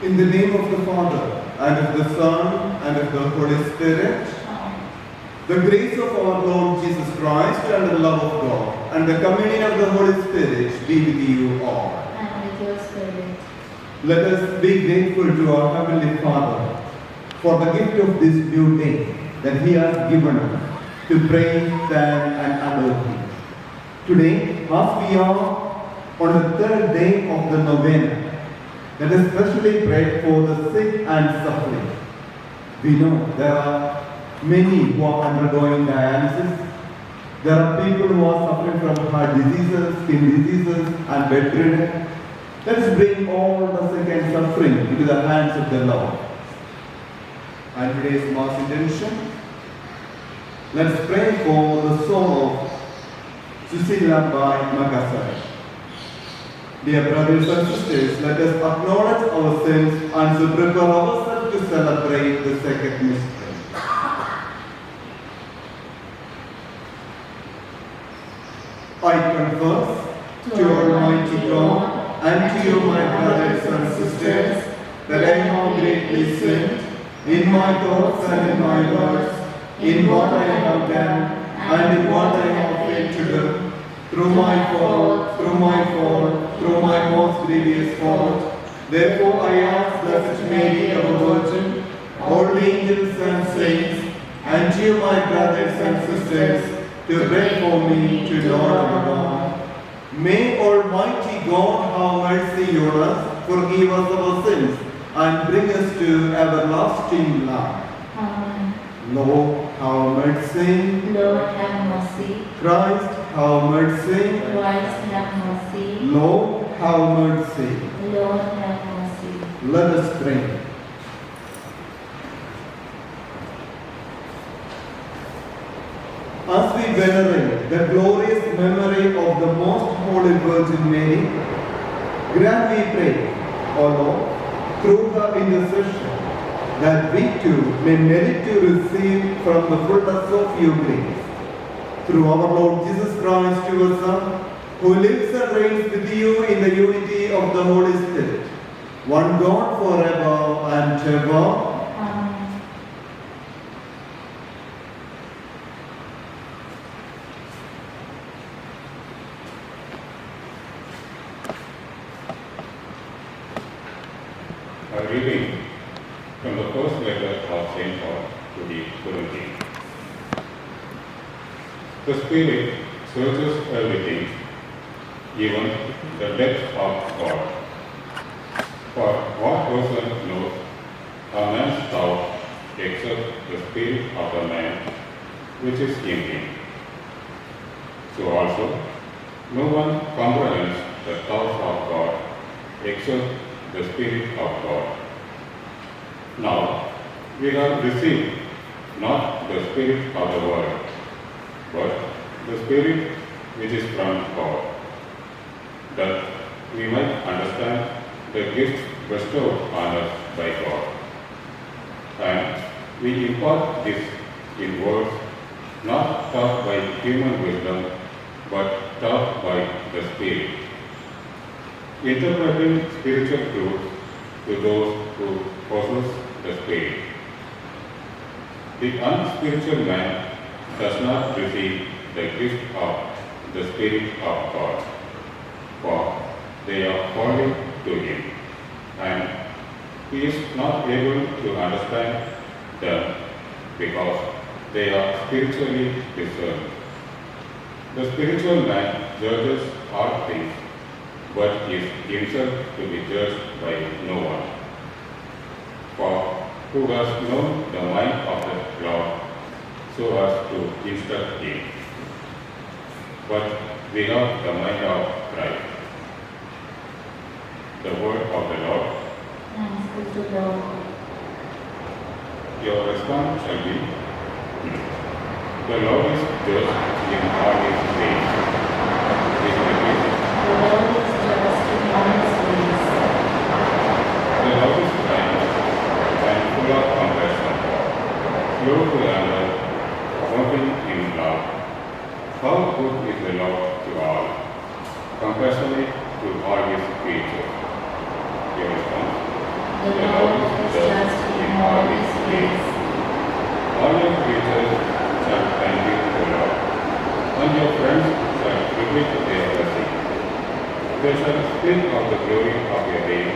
In the name of the Father, and of the Son, and of the Holy Spirit, the grace of our Lord Jesus Christ, and the love of God, and the communion of the Holy Spirit be with you all. And with your spirit. Let us be grateful to our Heavenly Father for the gift of this new day that He has given us to praise, thank, and adore Him. Today, as we are on the third day of the novena, let us especially pray for the sick and suffering. We know there are many who are undergoing dialysis. There are people who are suffering from heart diseases, skin diseases, and bedridden. Let us bring all the sick and suffering into the hands of the Lord. And today's Mass intention, let us pray for the soul of Susila by Makassar. Dear brothers and sisters, let us acknowledge our sins and to prepare ourselves to celebrate the second mystery. I confess to Almighty God and to you, my brothers and sisters, that I have greatly sinned in my thoughts and in my words, in what I have done and in what I have failed to do, through my fault, through my most grievous fault. Therefore I ask Blessed Mary, our Virgin, all the angels and saints, and you, my brothers and sisters, to pray for me to Lord our God. May Almighty God have mercy on us, forgive us our sins, and bring us to everlasting life. Amen. Lord, have mercy. Lord, have mercy. Christ, have mercy. Christ, have mercy. Lord, have mercy. Lord, have mercy. Let us pray. As we venerate the glorious memory of the Most Holy Virgin Mary, grant, we pray, O Lord, through her intercession, that we too may merit to receive from the fullness of your grace. Through our Lord Jesus Christ, your Son, who lives and reigns with you in the unity of the Holy Spirit, one God forever and ever. Amen. A reading from the first letter of St. Paul to the Corinthians. The Spirit searches everything, even the depths of God. For what person knows a man's thought except the spirit of the man which is in him? So also, no one comprehends the thoughts of God except the Spirit of God. Now, we have received not the spirit of the world, but the Spirit which is from God, that we might understand the gift bestowed on us by God. And we impart this in words not taught by human wisdom, but taught by the Spirit, interpreting spiritual truths to those who possess the Spirit. The unspiritual man does not receive the gift of the Spirit of God, for they are foreign to him, and he is not able to understand them because they are spiritually discerned. The spiritual man judges all things, but is himself to be judged by no one. For who has known the mind of the Lord so as to instruct him? But we have the mind of Christ. The word of the Lord. Thanks be to God. Your response shall be, the Lord is just in all his ways. This repeat, The Lord is just in all his ways. the Lord is kind and full of compassion, slow to anger, working in love. How good is the Lord to all, compassionate to all his creatures. Your response? The Lord is just in all his ways. All your creatures shall thank you, O Lord, and your friends shall repeat their blessing. They shall speak of the glory of your reign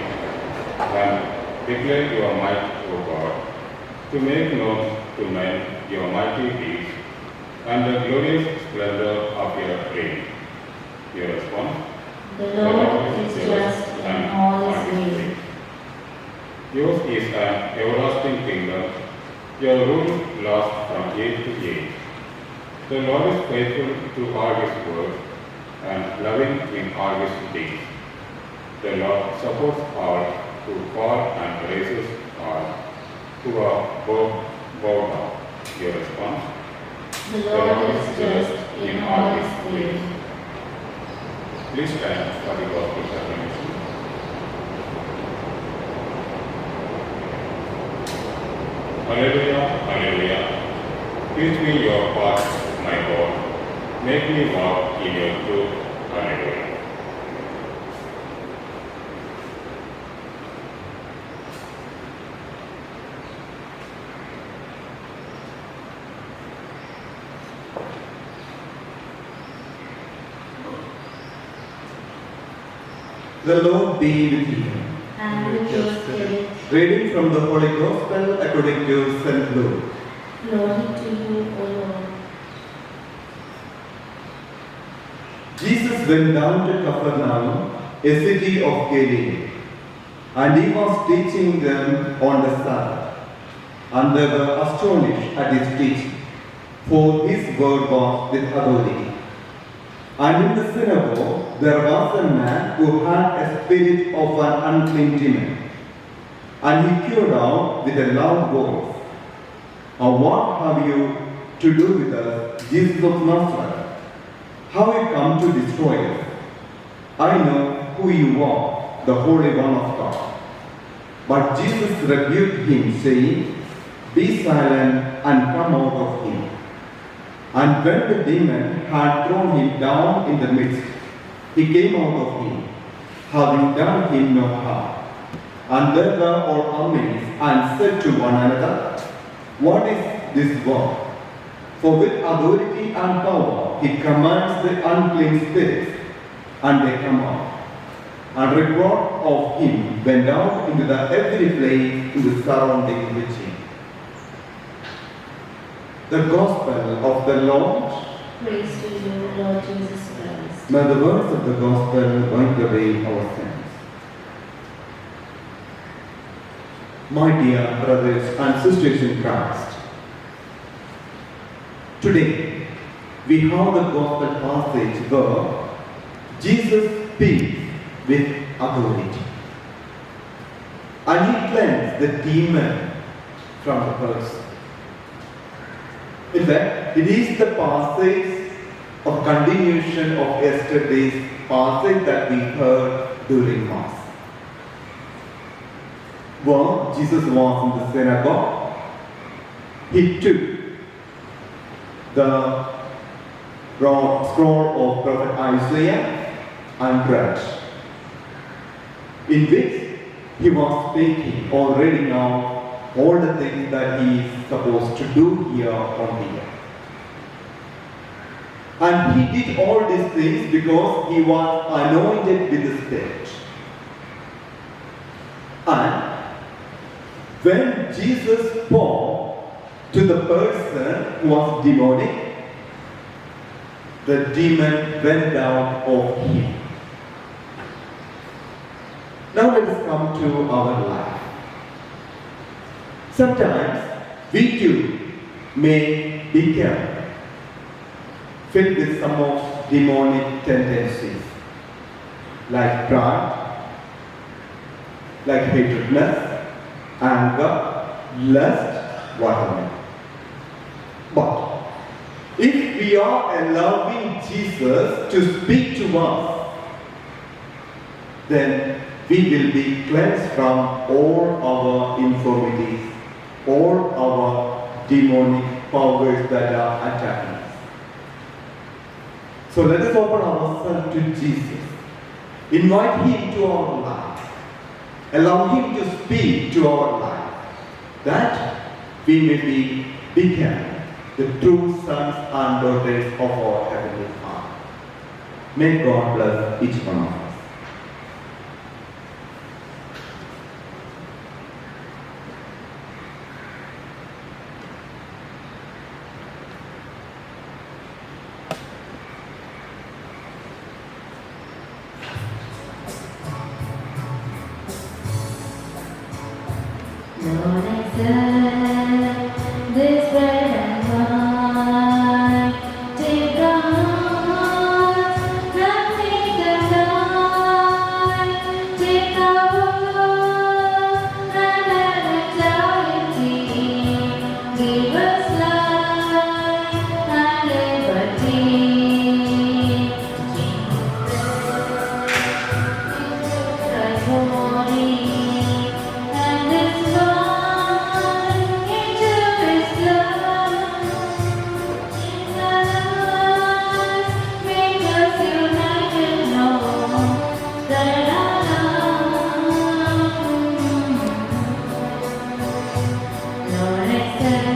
and declare your might, O God, to make known to men your mighty deeds and the glorious splendor of your reign. Your response? The Lord is just in all his ways. Yours is an everlasting kingdom, your rule lasts from age to age. The Lord is faithful to all his words and loving in all his deeds. The Lord supports all who fall and raises all who are bowed down. Your response? The Lord is just in all his ways. Please stand for the gospel proclamation. Hallelujah, hallelujah. Teach me your path, my God. Make me walk in your truth. Hallelujah. The Lord be with you. And with your spirit, Reading from the Holy Gospel according to St. Luke. glory to you, O Lord. Jesus went down to Capernaum, a city of Galilee, and he was teaching them on the Sabbath. And they were astonished at his teaching, for his word was with authority. And in the synagogue there was a man who had a spirit of an unclean demon, and he cried out with a loud voice, "What have you to do with us, Jesus of Nazareth? Have you come to destroy us? I know who you are, the Holy One of God." But Jesus rebuked him, saying, "Be silent and come out of him." And when the demon had thrown him down in the midst, he came out of him, having done him no harm. And they were all amazed and said to one another, "What is this word? For with authority and power he commands the unclean spirits, and they come out." And report of him went out into every place in the surrounding region. The Gospel of the Lord. Praise to you, Lord Jesus Christ. May the words of the Gospel wipe away our sins. My dear brothers and sisters in Christ, today we have the Gospel passage where Jesus speaks with authority, and he cleanses the demon from the person. In fact, it is the passage of continuation of yesterday's passage that we heard during Mass. While Jesus was in the synagogue, he took the scroll of Prophet Isaiah and read, in which he was speaking already now all the things that he is supposed to do here on the earth. And he did all these things because he was anointed with the Spirit. And when Jesus spoke to the person who was demonic, the demon went out of him. Now let us come to our life. Sometimes we too may become filled with some of demonic tendencies, like pride, like hatredness, anger, lust, whatever. But if we are allowing Jesus to speak to us, then we will be cleansed from all our infirmities, all our demonic powers that are attacking us. So let us open ourselves to Jesus. Invite Him to our life. Allow Him to speak to our life. That we may become the true sons and daughters of our Heavenly Father. May God bless each one of us. Lord, accept this bread and wine. Take our hearts and make them thine. Take our love and anxiety. Give us life and liberty. Christ body. And this wine into His blood, in our lives, make us united, know that our Lord, accept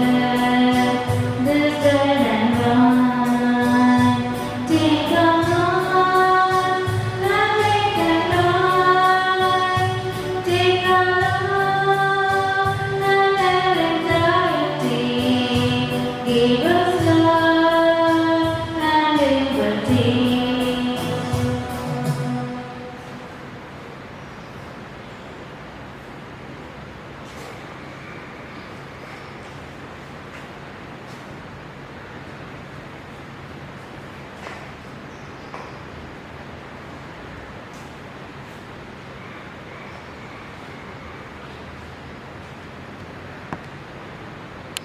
this bread and wine. Take our hearts and make them thine. Take our love and anxiety. Give us life and liberty.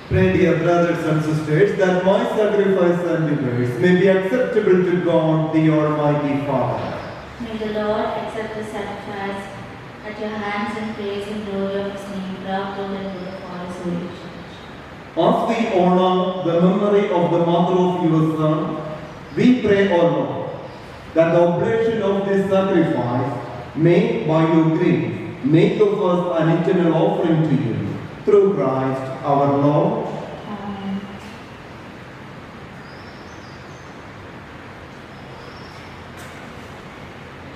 Pray, dear brothers and sisters, that my sacrifice and yours may be acceptable to God, the Almighty Father. May the Lord accept the sacrifice at your hands and praise and glory of His name, brought to the good of all His holy church. As we honor the memory of the mother of your Son, we pray, O Lord, that the oblation of this sacrifice may, by your grace, make of us an eternal offering to you, through Christ our Lord. Amen.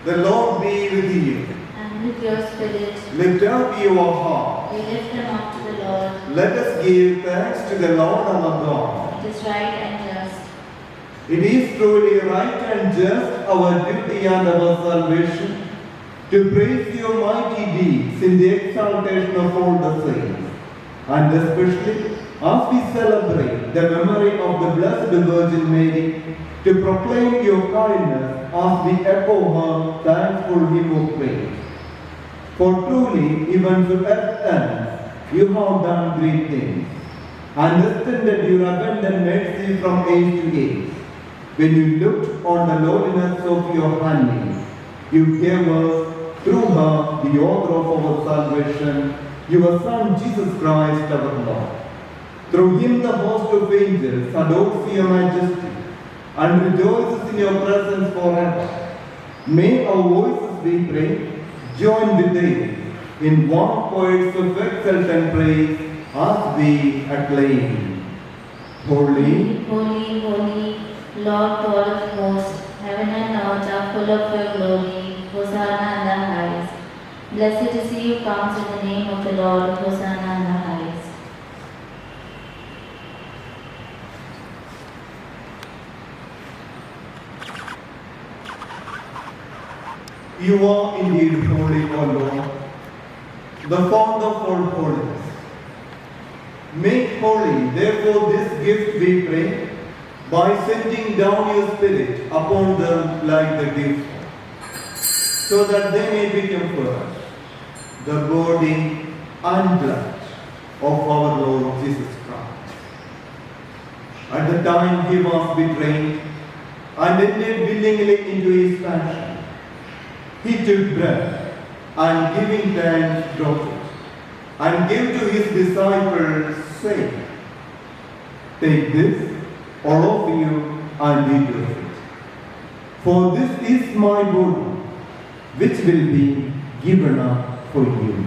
The Lord be with you. And with your spirit, Lift up your heart. we lift them up to the Lord. Let us give thanks to the Lord our God. It is right and just. It is truly right and just, our duty and our salvation, to praise your mighty deeds in the exaltation of all the saints, and especially as we celebrate the memory of the Blessed Virgin Mary, to proclaim your kindness as we echo her thankful hymn of praise. For truly, even to earth ends, you have done great things, and extended your abundant mercy from age to age. When you looked on the lowliness of your handmaid, you gave us, through her, the author of our salvation, your Son Jesus Christ our Lord. Through him the host of angels adores your majesty and rejoices in your presence forever. May our voices, we pray, join with them in one voice of exultant praise as we acclaim. Holy, Holy, holy, Lord God of hosts, heaven and earth are full of your glory. Hosanna in the highest. Blessed is he who comes in the name of the Lord. Hosanna in the highest. you are indeed holy, O Lord, the fount of all holiness. Make holy, therefore, this gift, we pray, by sending down your Spirit upon them like the gift, so that they may become for us the body and blood of our Lord Jesus Christ. At the time he was betrayed and entered willingly into his passion, he took bread and giving thanks broke it and gave to his disciples, saying, "Take this, all of you, and eat of it. For this is my body, which will be given up for you.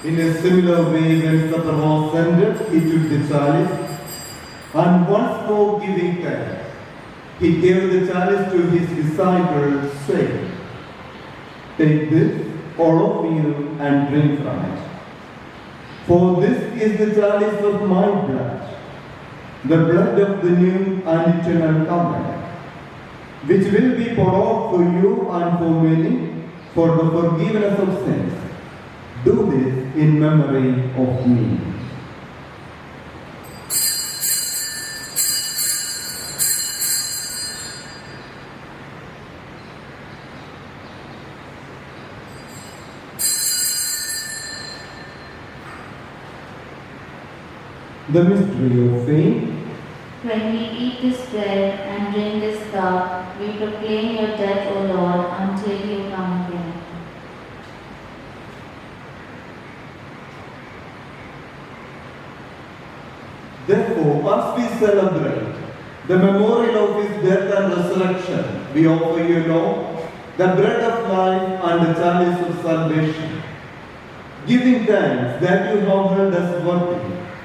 In a similar way, when supper was ended, he took the chalice, and once more giving thanks, he gave the chalice to his disciples, saying, "Take this, all of you, and drink from it. For this is the chalice of my blood, the blood of the new and eternal covenant, which will be poured out for you and for many for the forgiveness of sins. Do this in memory of me." The mystery of faith. When we eat this bread and drink this cup, we proclaim your death, O Lord, until you come again. Therefore, as we celebrate the memorial of his death and resurrection, we offer you, Lord, the bread of life and the chalice of salvation, giving thanks that you have held us worthy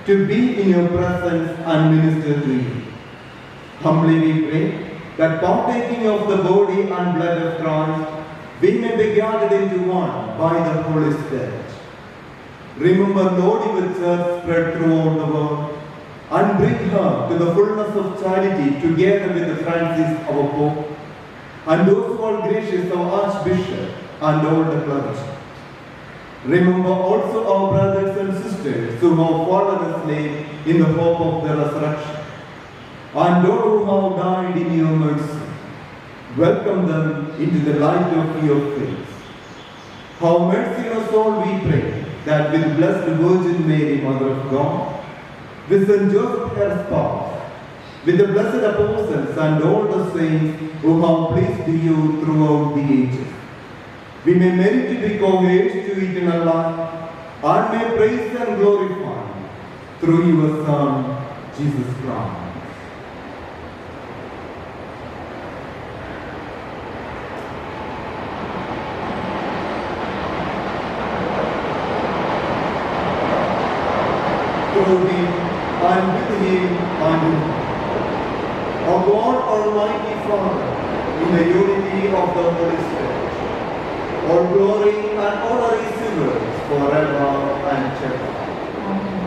to be in your presence and minister to you. Humbly we pray that partaking of the body and blood of Christ, we may be gathered into one by the Holy Spirit. Remember, Lord, your church spread throughout the world, and bring her to the fullness of charity together with Francis, our Pope, and those who are gracious, our Archbishop, and all the clergy. Remember also our brothers and sisters who have fallen asleep in the hope of the resurrection, and all who have died in your mercy. Welcome them into the light of your face. Have mercy on us all, we pray, that with Blessed Virgin Mary, Mother of God, with Saint Joseph, her spouse, with the blessed apostles and all the saints who have pleased you throughout the ages, we may merit to be co-heirs to eternal life, and may praise and glorify through your Son, Jesus Christ. Through him, and with him, and in him. O God, Almighty Father, in the unity of the Holy Spirit, all glory and honor is yours forever and ever. Amen.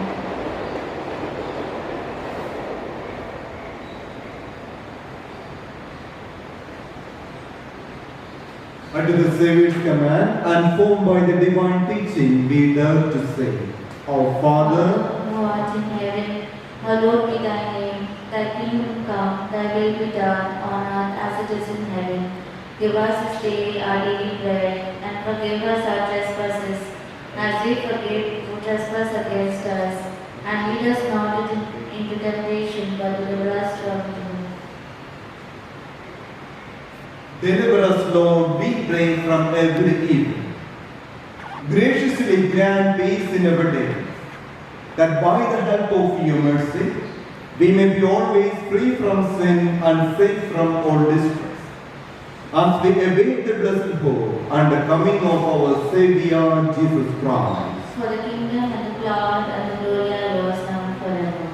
At the Saviour's command and formed by the divine teaching, we dare to say, Our Father, who art in heaven, hallowed be thy name. Thy kingdom come, thy will be done on earth as it is in heaven. Give us this day our daily bread, and forgive us our trespasses, as we forgive who trespass against us. And lead us not into temptation, but deliver us from evil. deliver us, Lord, we pray, from every evil. Graciously grant peace in our days, that by the help of your mercy, we may be always free from sin and safe from all distress, as we await the blessed hope and the coming of our Saviour Jesus Christ. For the kingdom and the power and the glory are yours now and forever.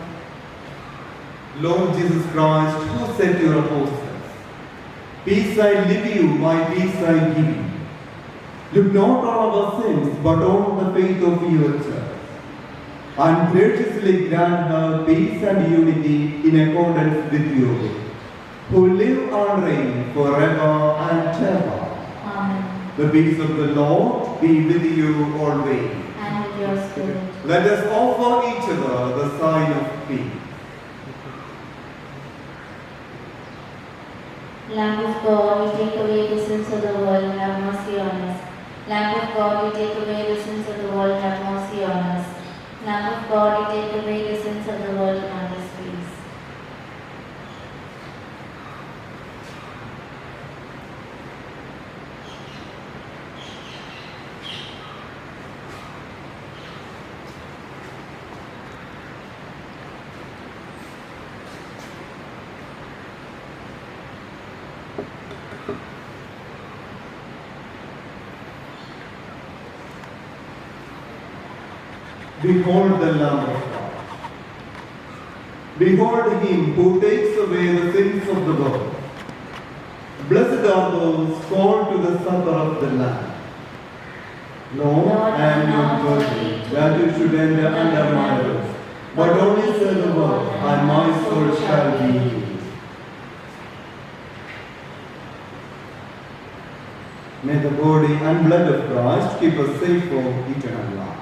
Lord Jesus Christ, who said to your apostles, Peace I leave you, my peace I give you. Look not on our sins, but on the faith of your church, and graciously grant her peace and unity in accordance with your will, who live and reign forever and ever. Amen. The peace of the Lord be with you always. And with your spirit. Let us offer each other the sign of peace. Lamb of God, you take away the sins of the world, have mercy on us. Lamb of God, you take away the sins of the world, have mercy on us. Lamb of God, you take away the sins of the world, grant us peace. Behold the Lamb of God. Behold him who takes away the sins of the world. Blessed are those called to the supper of the Lamb. Lord, I am not worthy that you should enter under my roof, but only say the word, and my soul shall be healed. May the body and blood of Christ keep us safe for eternal life.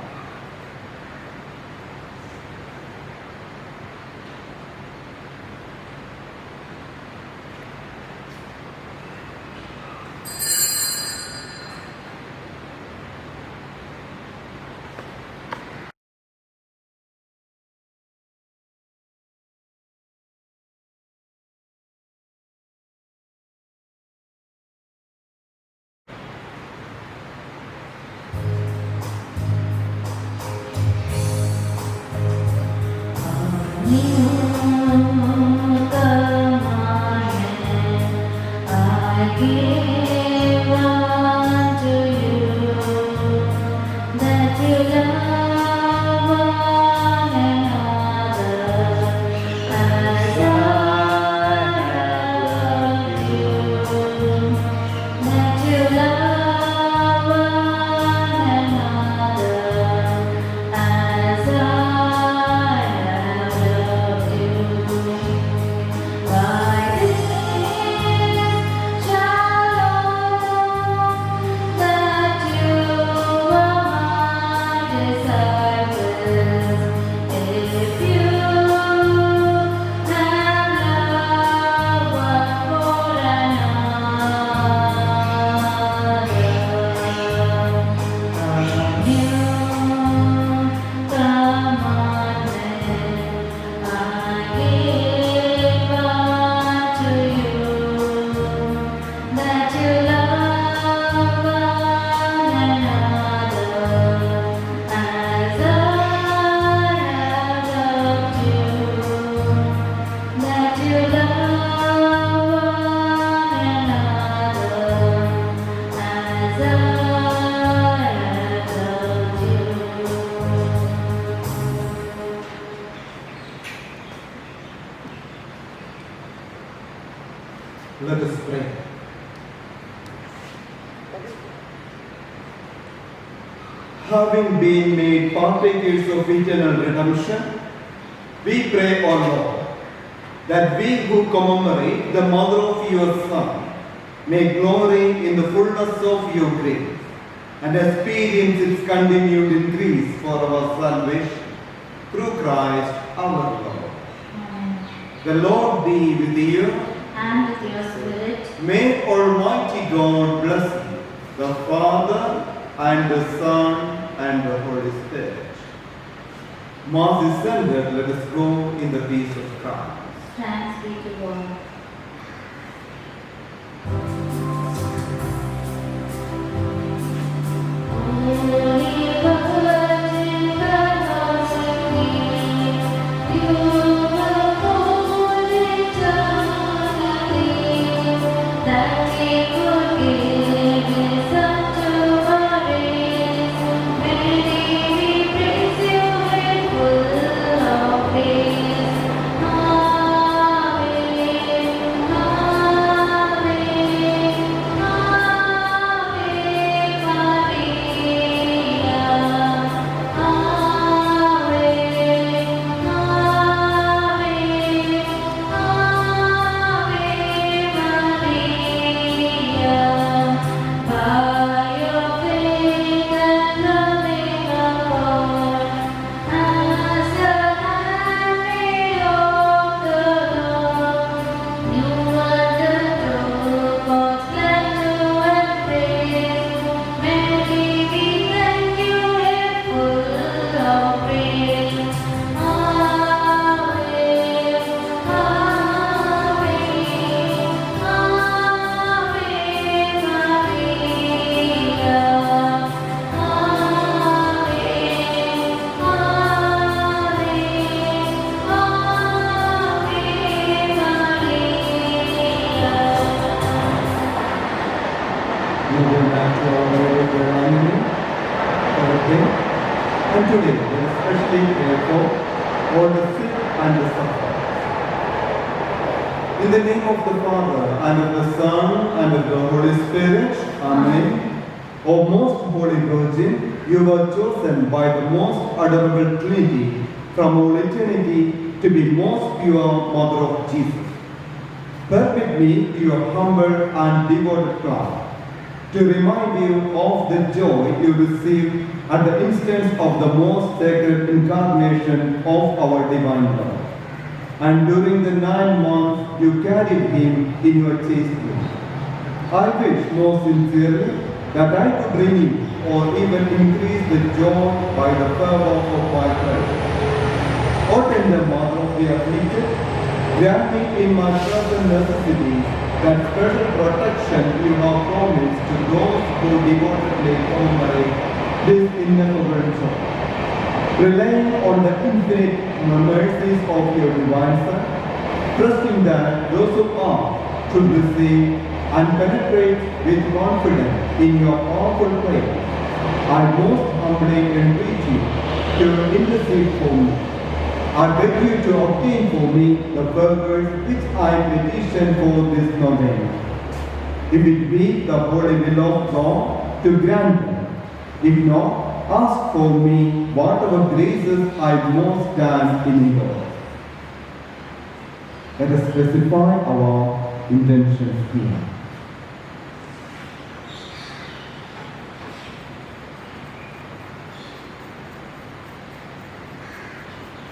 Let us pray. Having been made partakers of eternal redemption, we pray, O Lord, that we who commemorate the mother of your Son may glory in the fullness of your grace and experience its continued increase for our salvation through Christ our Lord. Amen. The Lord be with you. And with your spirit. May Almighty God bless you, the Father and the Son and the Holy Spirit. Mass is ended. Let us go in the peace of Christ. Thanks be to God. Holy Virgin, Moving back to our regular annual. Okay. And today, there is special all the sick and the suffering. In the name of the Father, and of the Son, and of the Holy Spirit. Amen. O most Holy Virgin, you were chosen by the most adorable Trinity from all eternity to be most pure Mother of Jesus. Permit me, your humble and devoted clerk, to remind you of the joy you received at the instance of the most sacred incarnation of our divine Lord. And during the 9 months you carried him in your chastity. I wish most sincerely that I could renew or even increase the joy by the fervor of my prayer. O tender Mother of the afflicted, grant me in my present necessity that special protection you have promised to those who devotedly commemorate this ineffable joy. Relying on the infinite mercies of your divine Son, trusting that those who are should receive and penetrate with confidence in your powerful prayer, I most humbly entreat you to intercede for me. I beg you to obtain for me the favors which I petition for this novena. If it be the holy will of God, to grant them. If not, ask for me whatever graces I most can enable. Let us specify our intentions here.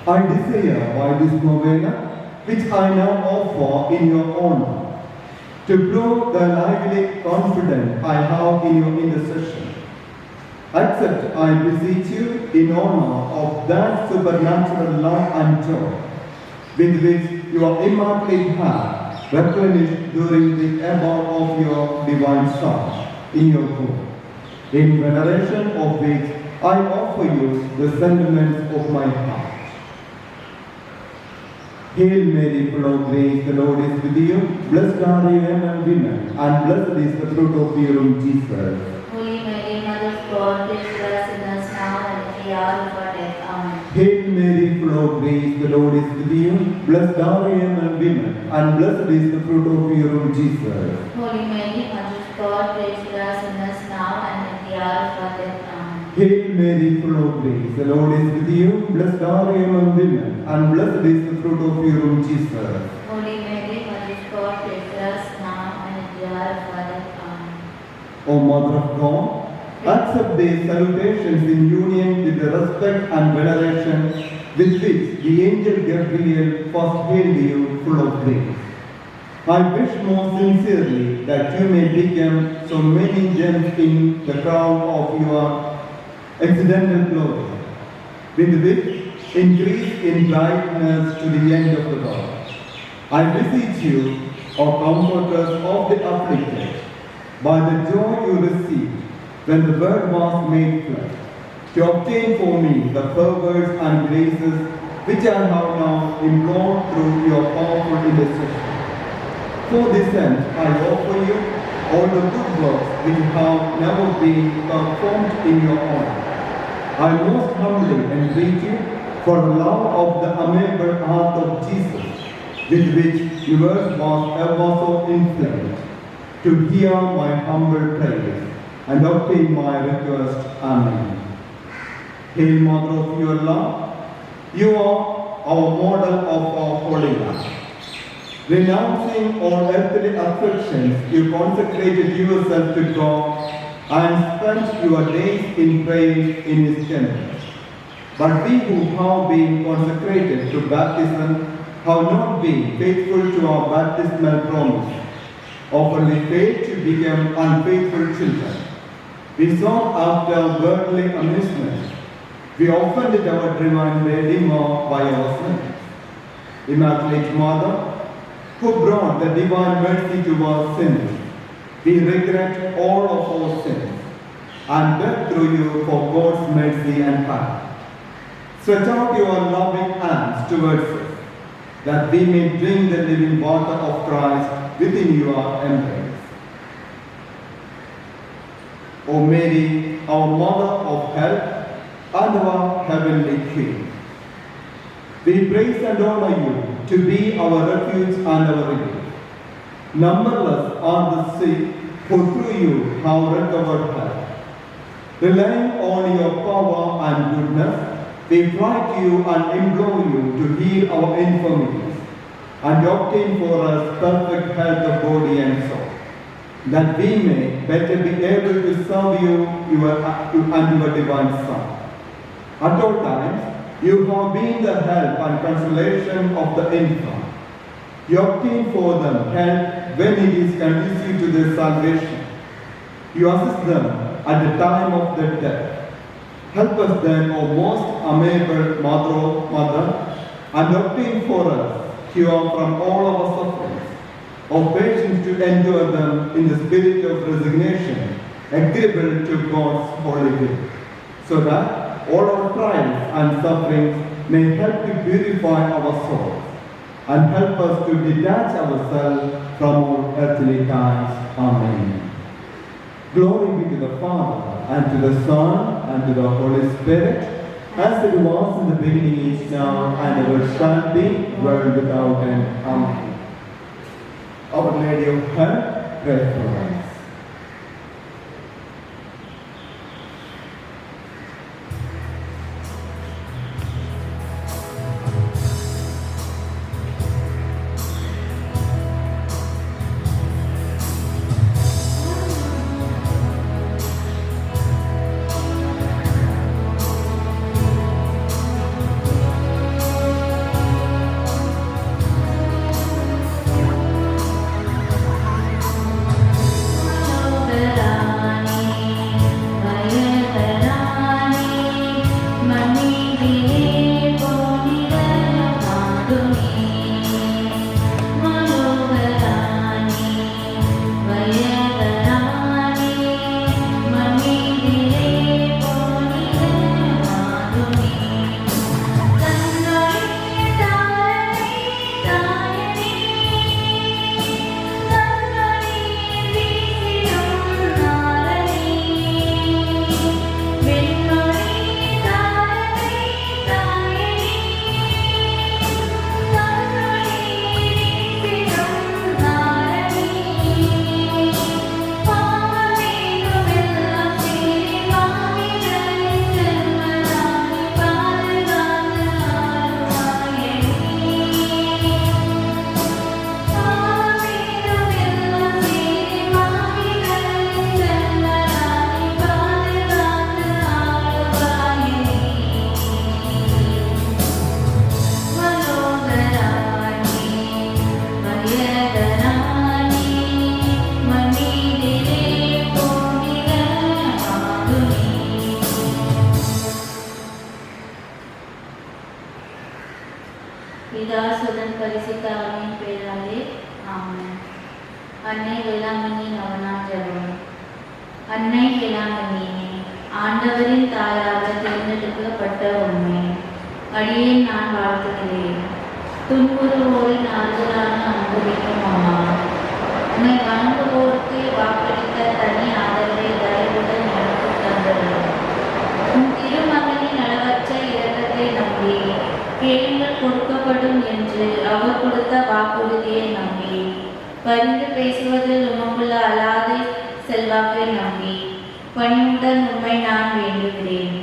I desire by this novena, which I now offer in your honor, to prove the lively confidence I have in your intercession. Accept, I beseech you, in honor of that supernatural love and joy with which your immaculate heart replenished during the ebb of your divine Son in your womb, in veneration of which I offer you the sentiments of my heart. Hail Mary, full of grace, the Lord is with you. Blessed are you among women, and blessed is the fruit of your womb, Jesus. Holy Mary, Mother of God, pray for us sinners now and at the hour of our death. Amen. Hail Mary, full of grace, the Lord is with you. Blessed are you among women, and blessed is the fruit of your womb, Jesus. Holy Mary, Mother of God, pray for us sinners now and at the hour of our death. Amen. Hail Mary, full of grace, the Lord is with you. Blessed are you among women, and blessed is the fruit of your womb, Jesus. Holy Mary, Mother of God, pray for us now and at the hour of our death. Amen. O Mother of God, accept these salutations in union with the respect and veneration with which the angel Gabriel first hailed you, full of grace. I wish most sincerely that you may become so many gems in the crown of your accidental glory, with which increase in brightness to the end of the world. I beseech you, O comforters of the afflicted, by the joy you received when the Word was made flesh, to obtain for me the favors and graces which I have now implored through your powerful intercession. For this end, I offer you all the good works which have never been performed in your honor. I most humbly entreat you for the love of the amiable heart of Jesus, with which yours was ever so inflamed, to hear my humble praise and obtain my request. Amen. Hail, Mother of your love, you are our model of our holy life. Renouncing all earthly afflictions, you consecrated yourself to God and spent your days in praying in His temple. But we who have been consecrated to baptism have not been faithful to our baptismal promise, often failed to become unfaithful children. We sought after worldly amusement. We offended our divine Redeemer by our sins. Immaculate Mother, who brought the divine mercy to our sinners, we regret all of our sins and beg through you for God's mercy and power. Stretch out your loving hands towards us, that we may drink the living water of Christ within your embrace. O Mary, our Mother of Help and our Heavenly Queen, We praise and honor you to be our refuge and our relief. Numberless are the sick who through you have recovered health. Relying on your power and goodness, we fly to you and implore you to heal our infirmities and obtain for us perfect health of body and soul, that we may better be able to serve you and your divine Son. At all times, you have been the help and consolation of the infirm. You obtain for them help when it is conducive to their salvation. You assist them at the time of their death. Help us then, O most amiable Mother, and obtain for us cure from all our sufferings, of patience to endure them in the spirit of resignation, agreeable to God's holy will, so that all our trials and sufferings may help to purify our souls and help us to detach ourselves from all earthly ties. Amen. Glory be to the Father, and to the Son, and to the Holy Spirit, as it was in the beginning, is now, and ever shall be, world without end. Amen. Our Lady of Help, pray for us. பிதாசுதன் பரிசுத்தாவின் பேராலே ஆமென். அன்னை வேளாங்கண்ணி நவநாள் ஜெபம். அன்னை வேளாங்கண்ணியே, ஆண்டவரின் தாயாக தேர்ந்தெடுக்கப்பட்ட உண்மை அடியேன் நான் வாழ்த்துகிறேன். துன்புறுவோரின் ஆறுதலான அனுபவிக்கும் அம்மா, உன்னை வணங்குவோருக்கு வாக்களித்த தனி ஆதரவை தயவுடன் எனக்கு தந்தது. உன் திருமகனின் அளவற்ற இரக்கத்தை நம்பி கேளுங்கள் கொடுக்கப்படும் என்று அவர் கொடுத்த வாக்குறுதியை நம்பி, பரிந்து பேசுவதில் உமக்குள்ள அலாத செல்வாக்கை நம்பி பணிவுடன் உண்மை நான் வேண்டுகிறேன்.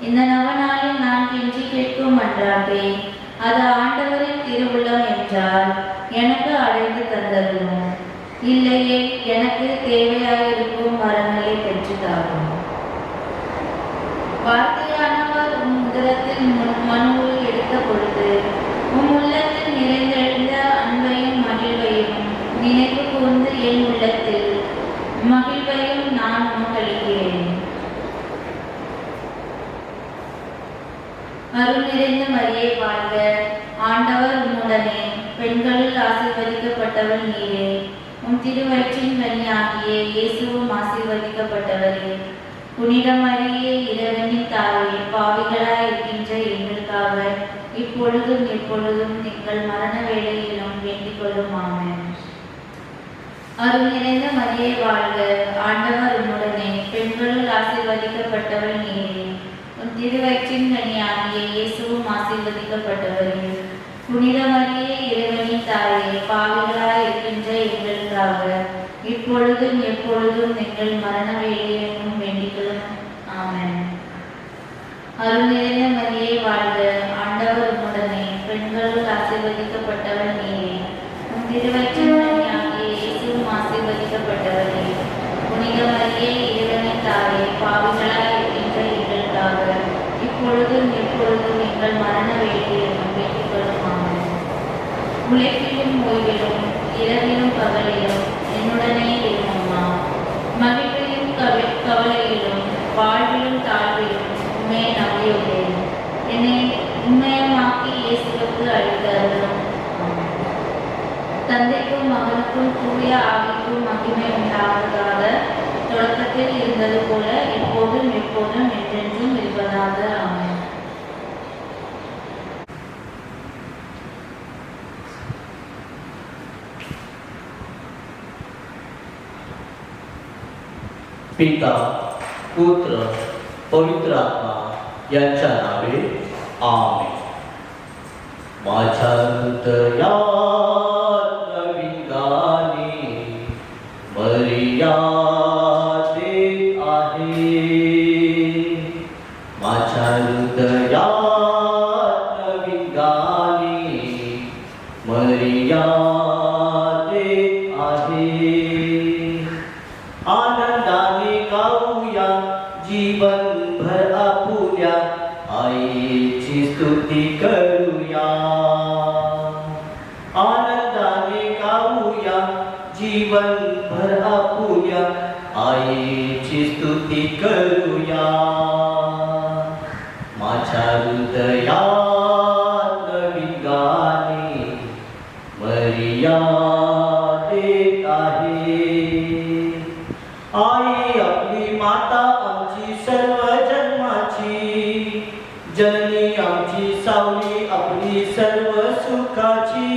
இந்த நவநாளில் நான் கெஞ்சி கேட்கும் மன்றாட்டை அது ஆண்டவரின் திருவுள்ளம் என்றால் எனக்கு அழைத்து தந்தருளும். இல்லையே எனக்கு தேவையாயிருக்கும் வரங்களை பெற்றுத்தாரும். வார்த்தையானவர் உன் உதரத்தில் மனுவில் எடுத்த பொழுது உன் உள்ளத்தில் நிறைந்தெழுந்த அன்பையும் மகிழ்வையும் நினைவு கூர்ந்து என் உள்ளத்தில் மகிழ்வையும் நான் உமக்களிக்கிறேன். அருள் நிறைந்த மரியே வாழ்க, ஆண்டவர் உம்முடனே, பெண்களில் ஆசீர்வதிக்கப்பட்டவள் நீரே. உம் திருவயிற்றின் கனியாகிய இயேசுவும் ஆசீர்வதிக்கப்பட்டவரே. புனித மரியே, இறைவனின் தாயே, பாவிகளாய் இருக்கின்ற எங்களுக்காக இப்பொழுதும் எப்பொழுதும் எங்கள் மரண வேளையிலும் வேண்டிக் கொள்ளும். ஆமென். அருள் நிறைந்த மரியே வாழ்க, ஆண்டவர் உம்முடனே, பெண்களுள் ஆசீர்வதிக்கப்பட்டவள் நீரே. உன் திருவயிற்றின் கனியாகிய இயேசுவும் ஆசீர்வதிக்கப்பட்டவரே. புனித மரியே இறைவனின் தாயே, பாவிகளாய் இருக்கின்ற எங்களுக்காக இப்பொழுதும் எப்பொழுதும் எங்கள் மரண வேளையிலும் வேண்டிக்கொள்ளும். ஆமென். அருள் நிறைந்த மரியே வாழ்க, ஆண்டவர் உம்முடனே, பெண்களுள் ஆசீர்வதிக்கப்பட்டவர் நீரே. உம் திருவயிற்றின் கனியாகிய இயேசுவும் ஆசீர்வதிக்கப்பட்டவரே. புனித மரியே இறைவனின் தாயே, பாவிகளாய் இருக்கின்ற எங்களுக்காக இப்பொழுதும் எப்பொழுதும் எங்கள் மரண வேளையிலும் வேண்டிக்கொள்ளும். ஆமென். உழைப்பிலும் ஓய்விலும் இரவிலும் பகலிலும் என்னுடனே இருமம்மா. மகிழ்விலும் கவலையிலும் வாழ்விலும் தாழ்விலும் உண்மை நம்பியுள்ளேன். என்னை உண்மையமாக்கி இயேசுவுக்கு அளித்தருளும். தந்தைக்கும் மகனுக்கும் தூய ஆவிக்கும் மகிமை உண்டாவதாக, தொடக்கத்தில் இருந்தது போல இப்போதும் எப்போதும் என்றென்றும் இருப்பதாக. ஆமென். पिता पुत्र पवित्र आत्मा यांच्या नावे आमेन. माझ्या हृदयात नवीन गाणे मर्यादित आहे. माझ्या हृदयात नवीन गाणे मर्यादित आहे. आनंदाने गाऊया जीवनभर आपुल्या आईची स्तुती करूया. आनंदाने गाऊया जीवनभर आपुल्या आईची स्तुती करूया. माझ्या हृदयात नवीन गाणे मर्यादित आहे. आई आपली माता आमची सर्व जन्माची, जननी आमची सावली आपली सर्व सुखाची.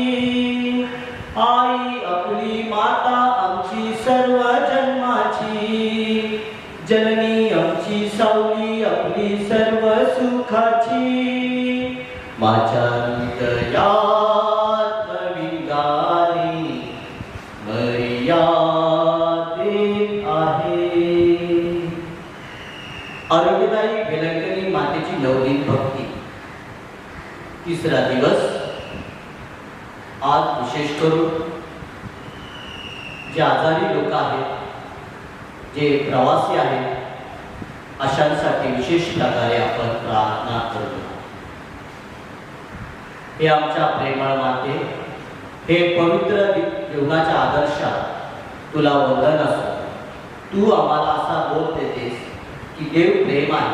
आई आपली माता आमची सर्व जन्माची, जननी आमची सावली आपली सर्व सुखाची. माझ्या हृदयात नवीन गाणे मर्यादित आहे. आरोग्यदायी वेलंकनी मातेची 9 दिन भक्ती, तिसरा दिवस. आज विशेष करून जे आजारी लोक आहेत, जे प्रवासी आहेत, अशांसाठी विशेष प्रकारे आपण प्रार्थना करतो. हे आमच्या प्रेमळ माते, हे पवित्र जीवनाच्या आदर्शात तुला वंदन असो. तू आम्हाला असा बोध देतेस की देव प्रेम आहे,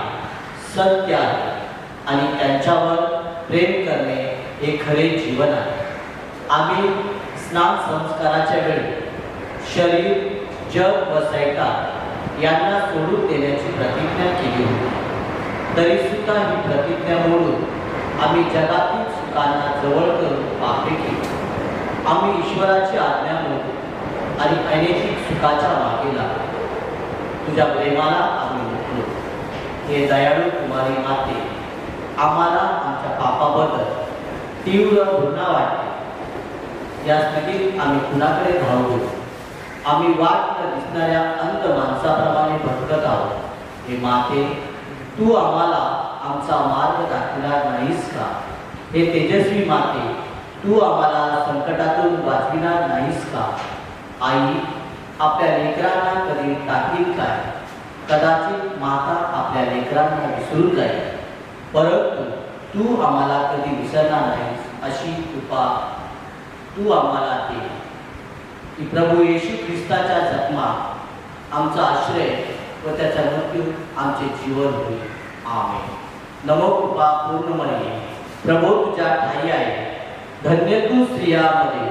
सत्य आहे आणि त्यांच्यावर प्रेम करणे हे खरे जीवन आहे. आम्ही स्नान संस्काराच्या वेळी शरीर, जग व सैतान यांना सोडून देण्याची प्रतिज्ञा केली होती. तरी सुद्धा ही प्रतिज्ञा मोडून आम्ही जगातील सुखांना जवळ करून पापे केली. आम्ही ईश्वराची आज्ञा मोडली आणि अनैतिक सुखाच्या मागे लागलो. तुझ्या प्रेमाला आम्ही मुकलो. हे दयाळू कुमारी माते, आम्हाला आमच्या पापाबद्दल तीव्र घृणा वाटते. या स्थितीत आम्ही कुणाकडे धावतो? आम्ही वाट न दिसणाऱ्या अंत माणसाप्रमाणे भटकत आहोत. हे माते, तू आम्हाला आमचा मार्ग दाखवणार नाहीस का? हे तेजस्वी माते, तू आम्हाला संकटातून वाचविणार नाहीस का? आई आपल्या लेकरांना कधी टाकील काय? कदाचित माता आपल्या लेकरांना विसरून जाईल, परंतु तू आम्हाला कधी विसरणार नाहीस अशी कृपा तू आम्हाला दे. की प्रभू येशू ख्रिस्ताच्या जन्मा आमचा आश्रय व त्याचा मृत्यू आमचे जीवन होईल. आमेन. नमो कृपा पूर्ण मरिये, प्रभू तुझ्या ठाई आहे. धन्य तू स्त्रियांमध्ये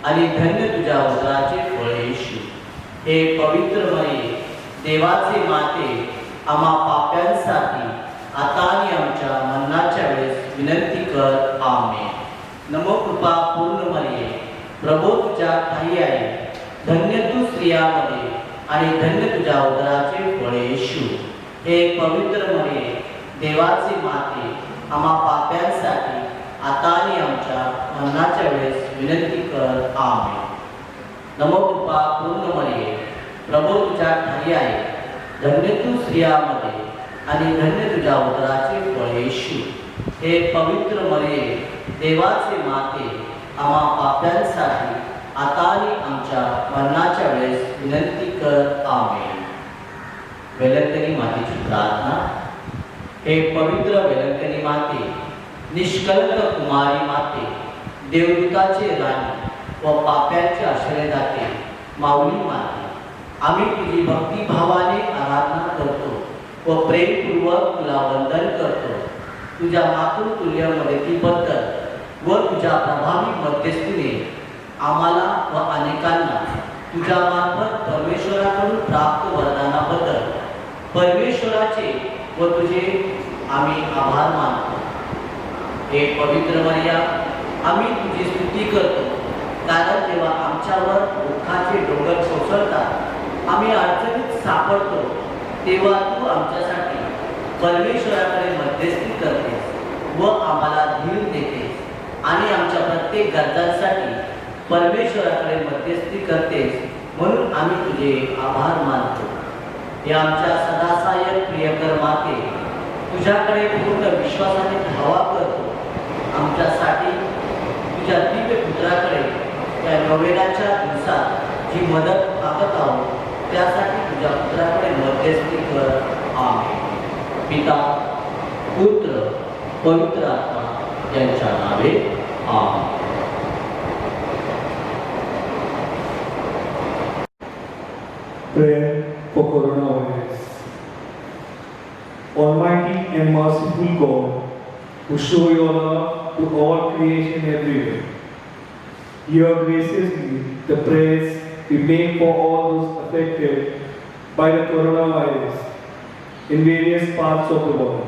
आणि धन्य तुझ्या उदराचे फळ येशू. हे पवित्र मरिये, देवाचे माते, आम्हा पाप्यांसाठी आता आणि आमच्या मरणाच्या वेळेस विनंती कर. आमेन. नमो कृपा पूर्ण मरिये, प्रभू तुझ्या ठाई आहे. धन्य तू स्त्रियांमध्ये आणि धन्य तुझ्या उदराचे फळ येशू. हे पवित्र मरिये, देवाचे माते, आम्हा पाप्यांसाठी आता आणि आमच्या मरणाच्या वेळेस विनंती कर. आमेन. नमोकृपा पूर्ण मरिये, प्रभू तुझ्या ठाई आहे, धन्य तू स्त्रियामध्ये आणि धन्य तुझ्या उदराचे फळ येशू. हे पवित्र मरिये, देवाचे माते, आम्हा पाप्यांसाठी आता आणि आमच्या मरणाच्या वेळेस विनंती कर. आमेन. वेलंकनी मातेची प्रार्थना. हे पवित्र वेलंकनी माते, निष्कलंक कुमारी माते, देवदूताचे राणी व पाप्यांचे आश्रयदाते, माऊली माते, आम्ही तुझी भक्तिभावाने आराधना करतो व प्रेमपूर्वक तुला वंदन करतो. तुझ्या मातृतुल्य मदतीबद्दल व तुझ्या प्रभावी मध्यस्थीने आम्हाला व अनेकांना तुझ्या मार्फत परमेश्वराकडून प्राप्त वरदानाबद्दल परमेश्वराचे व तुझे आम्ही आभार मानतो. हे पवित्र मरिया, आम्ही तुझी स्तुती करतो, कारण जेव्हा आमच्यावर दुःखाचे डोंगर कोसळतात, आम्ही अडचणीत सापडतो, तेव्हा तू आमच्यासाठी परमेश्वराकडे मध्यस्थी करतेस व आम्हाला धीर देतेस आणि आमच्या प्रत्येक गरजांसाठी परमेश्वराकडे मध्यस्थी करतेस, म्हणून आम्ही तुझे आभार मानतो. हे आमच्या सदासायक प्रियकर माते, तुझ्याकडे पूर्ण विश्वासाने धावा करतो. आमच्यासाठी तुझ्या दिव्य पुत्राकडे त्या नोवेनाच्या दिवसात जी मदत मागत आहोत, त्यासाठी तुझ्या पुत्राकडे मध्यस्थी कर. आमेन. पिता, पुत्र, पवित्र आत्मा यांच्या नावे. आमेन. Prayer for coronavirus. Almighty and merciful God, who show your love to all creation everywhere, hear graciously the prayers we make for all those affected by the coronavirus in various parts of the world.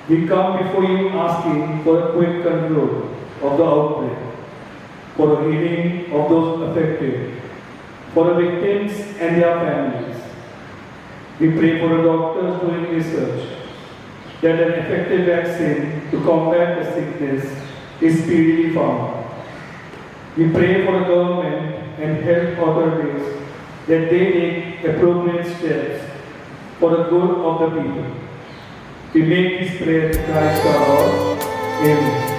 We come before you asking for a quick control of the outbreak, for the healing of those affected, for the victims and their families. We pray for the doctors doing research that an effective vaccine to combat the sickness is speedily found. We pray for the government and health authorities that they take appropriate steps for the good of the people. We make this prayer to Christ our Lord. Amen.